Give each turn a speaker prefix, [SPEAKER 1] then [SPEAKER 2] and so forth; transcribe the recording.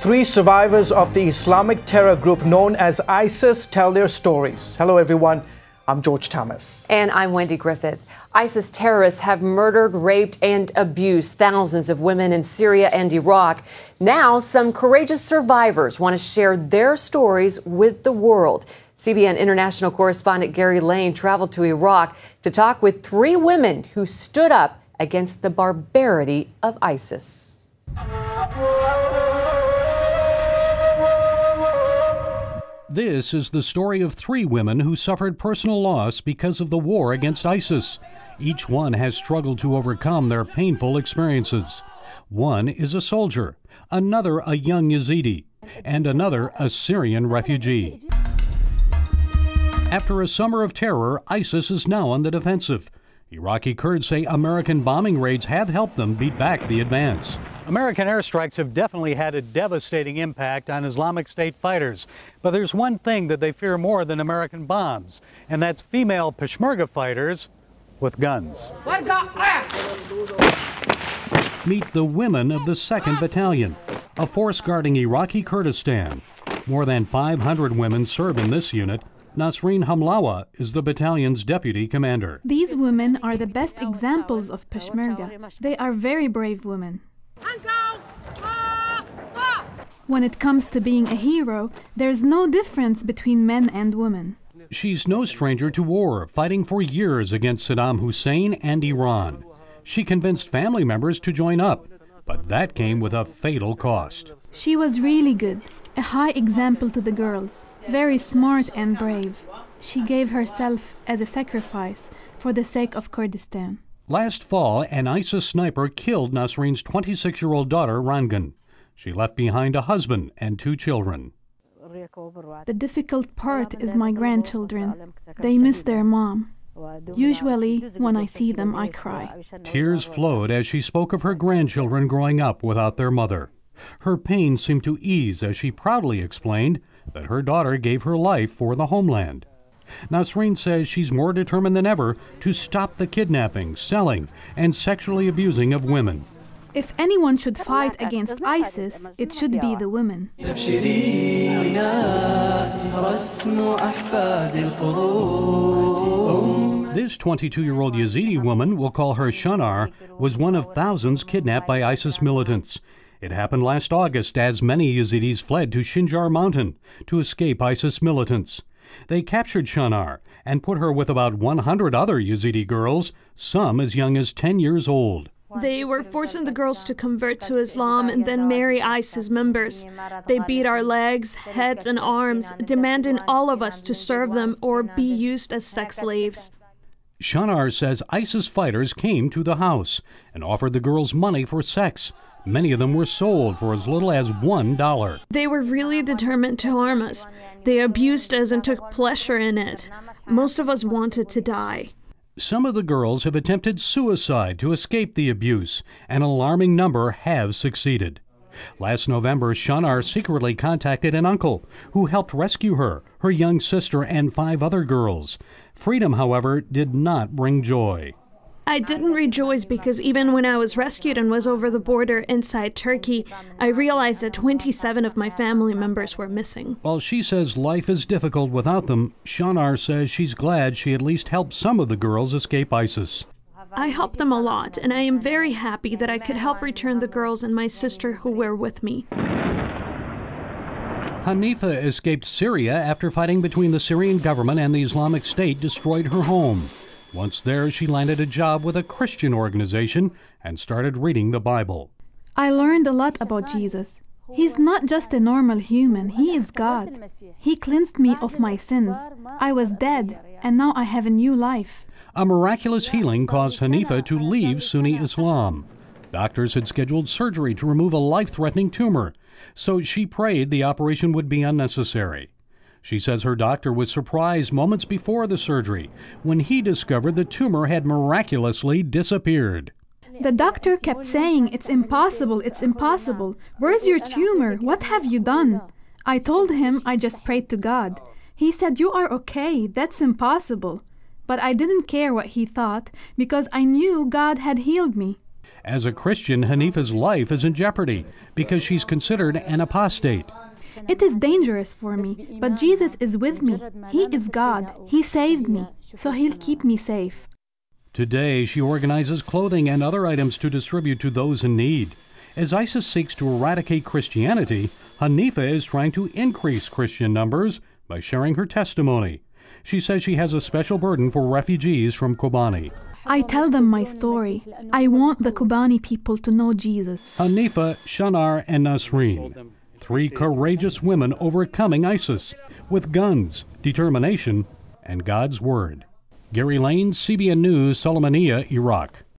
[SPEAKER 1] Three survivors of the Islamic terror group known as ISIS tell their stories. Hello, everyone. I'm George Thomas.
[SPEAKER 2] And I'm Wendy Griffith. ISIS terrorists have murdered, raped, and abused thousands of women in Syria and Iraq. Now, some courageous survivors want to share their stories with the world. CBN international correspondent Gary Lane traveled to Iraq to talk with three women who stood up against the barbarity of ISIS.
[SPEAKER 3] This is the story of three women who suffered personal loss because of the war against ISIS. Each one has struggled to overcome their painful experiences. One is a soldier, another a young Yazidi, and another a Syrian refugee. After a summer of terror, ISIS is now on the defensive. Iraqi Kurds say American bombing raids have helped them beat back the advance.
[SPEAKER 4] American airstrikes have definitely had a devastating impact on Islamic State fighters. But there's one thing that they fear more than American bombs, and that's female Peshmerga fighters with guns.
[SPEAKER 3] Meet the women of the 2nd Battalion, a force guarding Iraqi Kurdistan. More than 500 women serve in this unit. Nasreen Hamlawa is the battalion's deputy commander.
[SPEAKER 5] These women are the best examples of Peshmerga. They are very brave women. When it comes to being a hero, there's no difference between men and women.
[SPEAKER 3] She's no stranger to war, fighting for years against Saddam Hussein and Iran. She convinced family members to join up, but that came with a fatal cost.
[SPEAKER 5] She was really good, a high example to the girls. Very smart and brave. She gave herself as a sacrifice for the sake of Kurdistan.
[SPEAKER 3] Last fall, an ISIS sniper killed Nasreen's 26-year-old daughter, Rangan. She left behind a husband and 2 children.
[SPEAKER 5] The difficult part is my grandchildren. They miss their mom. Usually, when I see them, I cry.
[SPEAKER 3] Tears flowed as she spoke of her grandchildren growing up without their mother. Her pain seemed to ease as she proudly explained that her daughter gave her life for the homeland. Nasreen says she's more determined than ever to stop the kidnapping, selling, and sexually abusing of women.
[SPEAKER 5] If anyone should fight against ISIS, it should be the women.
[SPEAKER 3] This 22-year-old Yazidi woman, we'll call her Shanar, was one of thousands kidnapped by ISIS militants. It happened last August as many Yazidis fled to Sinjar Mountain to escape ISIS militants. They captured Shanar and put her with about 100 other Yazidi girls, some as young as 10 years old.
[SPEAKER 6] They were forcing the girls to convert to Islam and then marry ISIS members. They beat our legs, heads, and arms, demanding all of us to serve them or be used as sex slaves.
[SPEAKER 3] Shanar says ISIS fighters came to the house and offered the girls money for sex. Many of them were sold for as little as $1.
[SPEAKER 6] They were really determined to harm us. They abused us and took pleasure in it. Most of us wanted to die.
[SPEAKER 3] Some of the girls have attempted suicide to escape the abuse. An alarming number have succeeded. Last November, Shanar secretly contacted an uncle who helped rescue her, her young sister, and 5 other girls. Freedom, however, did not bring joy.
[SPEAKER 6] I didn't rejoice because even when I was rescued and was over the border inside Turkey, I realized that 27 of my family members were missing.
[SPEAKER 3] While she says life is difficult without them, Shanar says she's glad she at least helped some of the girls escape ISIS.
[SPEAKER 6] I helped them a lot, and I am very happy that I could help return the girls and my sister who were with me.
[SPEAKER 3] Hanifa escaped Syria after fighting between the Syrian government and the Islamic State destroyed her home. Once there, she landed a job with a Christian organization and started reading the Bible.
[SPEAKER 5] I learned a lot about Jesus. He's not just a normal human, he is God. He cleansed me of my sins. I was dead, and now I have a new life.
[SPEAKER 3] A miraculous healing caused Hanifa to leave Sunni Islam. Doctors had scheduled surgery to remove a life-threatening tumor, so she prayed the operation would be unnecessary. She says her doctor was surprised moments before the surgery when he discovered the tumor had miraculously disappeared.
[SPEAKER 5] The doctor kept saying, "It's impossible, it's impossible. Where's your tumor? What have you done?" I told him I just prayed to God. He said, "You are okay, that's impossible." But I didn't care what he thought because I knew God had healed me.
[SPEAKER 3] As a Christian, Hanifa's life is in jeopardy because she's considered an apostate.
[SPEAKER 5] It is dangerous for me, but Jesus is with me. He is God. He saved me, so He'll keep me safe.
[SPEAKER 3] Today, she organizes clothing and other items to distribute to those in need. As ISIS seeks to eradicate Christianity, Hanifa is trying to increase Christian numbers by sharing her testimony. She says she has a special burden for refugees from Kobani.
[SPEAKER 5] I tell them my story. I want the Kobani people to know Jesus.
[SPEAKER 3] Hanifa, Shanar, and Nasreen, 3 courageous women overcoming ISIS with guns, determination, and God's Word. Gary Lane, CBN News, Sulaymaniyah, Iraq.